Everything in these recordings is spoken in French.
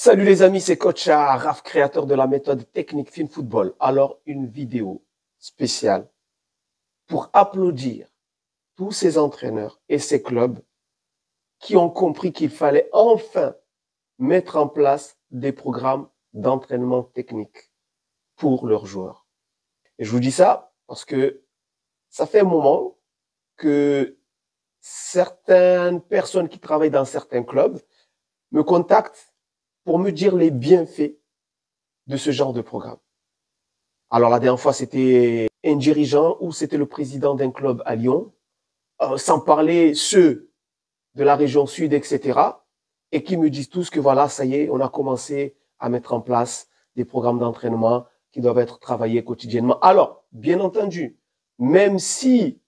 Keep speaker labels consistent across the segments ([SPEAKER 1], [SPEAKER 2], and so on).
[SPEAKER 1] Salut les amis, c'est Coach Araf, créateur de la méthode technique Film Football. Alors, une vidéo spéciale pour applaudir tous ces entraîneurs et ces clubs qui ont compris qu'il fallait enfin mettre en place des programmes d'entraînement technique pour leurs joueurs. Et je vous dis ça parce que ça fait un moment que certaines personnes qui travaillent dans certains clubs me contactent pour me dire les bienfaits de ce genre de programme. Alors la dernière fois, c'était un dirigeant ou c'était le président d'un club à Lyon, sans parler ceux de la région sud, etc., et qui me disent tous que voilà, ça y est, on a commencé à mettre en place des programmes d'entraînement qui doivent être travaillés quotidiennement. Alors, bien entendu, même si,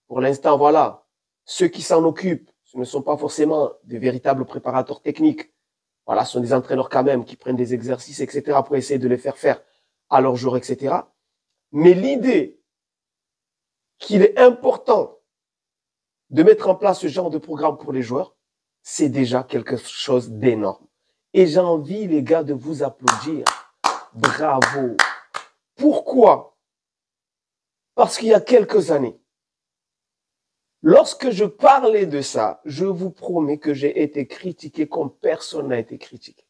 [SPEAKER 1] pour l'instant, voilà, ceux qui s'en occupent, ce ne sont pas forcément des véritables préparateurs techniques. Voilà, ce sont des entraîneurs quand même qui prennent des exercices, etc., pour essayer de les faire à leur jour, etc. Mais l'idée qu'il est important de mettre en place ce genre de programme pour les joueurs, c'est déjà quelque chose d'énorme. Et j'ai envie, les gars, de vous applaudir. Bravo. Pourquoi? Parce qu'il y a quelques années, lorsque je parlais de ça, je vous promets que j'ai été critiqué comme personne n'a été critiqué.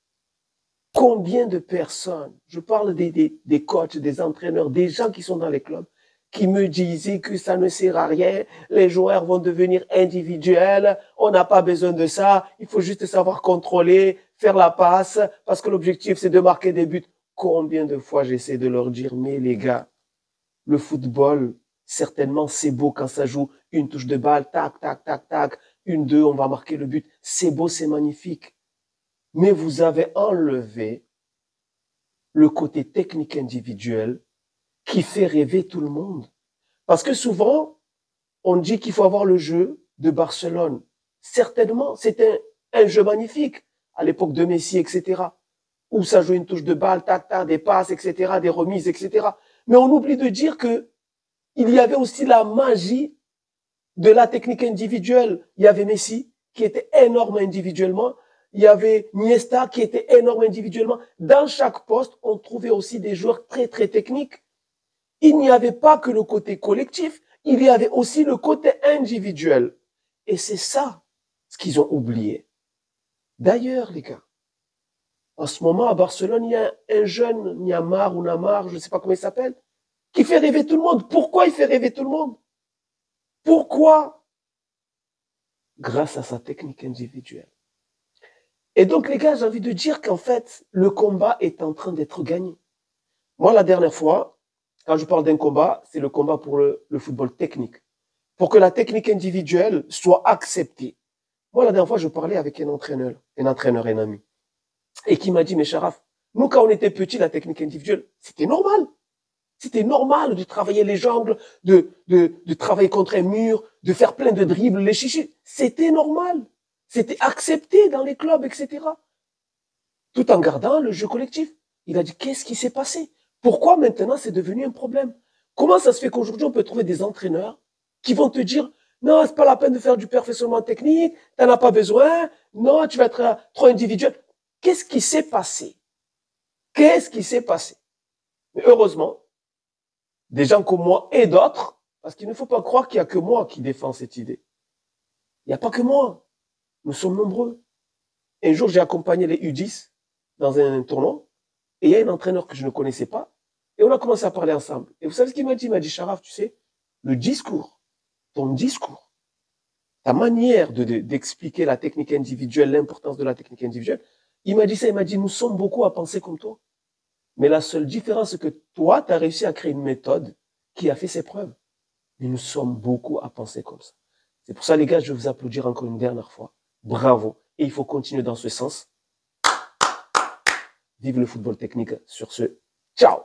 [SPEAKER 1] Combien de personnes, je parle des coachs, des entraîneurs, des gens qui sont dans les clubs, qui me disaient que ça ne sert à rien, les joueurs vont devenir individuels, on n'a pas besoin de ça, il faut juste savoir contrôler, faire la passe, parce que l'objectif c'est de marquer des buts. Combien de fois j'essaie de leur dire, mais les gars, le football, certainement c'est beau quand ça joue une touche de balle, tac, tac, tac, tac, une, deux, on va marquer le but. C'est beau, c'est magnifique. Mais vous avez enlevé le côté technique individuel qui fait rêver tout le monde. Parce que souvent, on dit qu'il faut avoir le jeu de Barcelone. Certainement, c'était un jeu magnifique à l'époque de Messi, etc. Où ça jouait une touche de balle, tac, tac, des passes, etc., des remises, etc. Mais on oublie de dire que il y avait aussi la magie de la technique individuelle. Il y avait Messi, qui était énorme individuellement. Il y avait Niesta, qui était énorme individuellement. Dans chaque poste, on trouvait aussi des joueurs très, très techniques. Il n'y avait pas que le côté collectif, il y avait aussi le côté individuel. Et c'est ça ce qu'ils ont oublié. D'ailleurs, les gars, en ce moment, à Barcelone, il y a un jeune, Niamar ou Namar, je ne sais pas comment il s'appelle, qui fait rêver tout le monde. Pourquoi il fait rêver tout le monde? Pourquoi? Grâce à sa technique individuelle. Et donc, les gars, j'ai envie de dire qu'en fait, le combat est en train d'être gagné. Moi, la dernière fois, quand je parle d'un combat, c'est le combat pour le football technique. Pour que la technique individuelle soit acceptée. Moi, la dernière fois, je parlais avec un entraîneur, un ami, et qui m'a dit, mais Sharaf, nous, quand on était petits, la technique individuelle, c'était normal. C'était normal de travailler les jambes, de travailler contre un mur, de faire plein de dribbles, les chichis. C'était normal. C'était accepté dans les clubs, etc. Tout en gardant le jeu collectif. Il a dit, qu'est-ce qui s'est passé? Pourquoi maintenant c'est devenu un problème? Comment ça se fait qu'aujourd'hui on peut trouver des entraîneurs qui vont te dire, non, c'est pas la peine de faire du perfectionnement technique, t'en as pas besoin, non, tu vas être trop individuel. Qu'est-ce qui s'est passé? Qu'est-ce qui s'est passé? Mais heureusement, des gens comme moi et d'autres, parce qu'il ne faut pas croire qu'il n'y a que moi qui défends cette idée. Il n'y a pas que moi. Nous sommes nombreux. Un jour, j'ai accompagné les U10 dans un tournoi, et il y a un entraîneur que je ne connaissais pas, et on a commencé à parler ensemble. Et vous savez ce qu'il m'a dit? Il m'a dit, Sharaf, tu sais, le discours, ton discours, ta manière d'expliquer la technique individuelle, l'importance de la technique individuelle, il m'a dit ça, il m'a dit, nous sommes beaucoup à penser comme toi. Mais la seule différence, c'est que toi, tu as réussi à créer une méthode qui a fait ses preuves. Mais nous sommes beaucoup à penser comme ça. C'est pour ça, les gars, je vais vous applaudir encore une dernière fois. Bravo. Et il faut continuer dans ce sens. Vive le football technique sur ce. Ciao!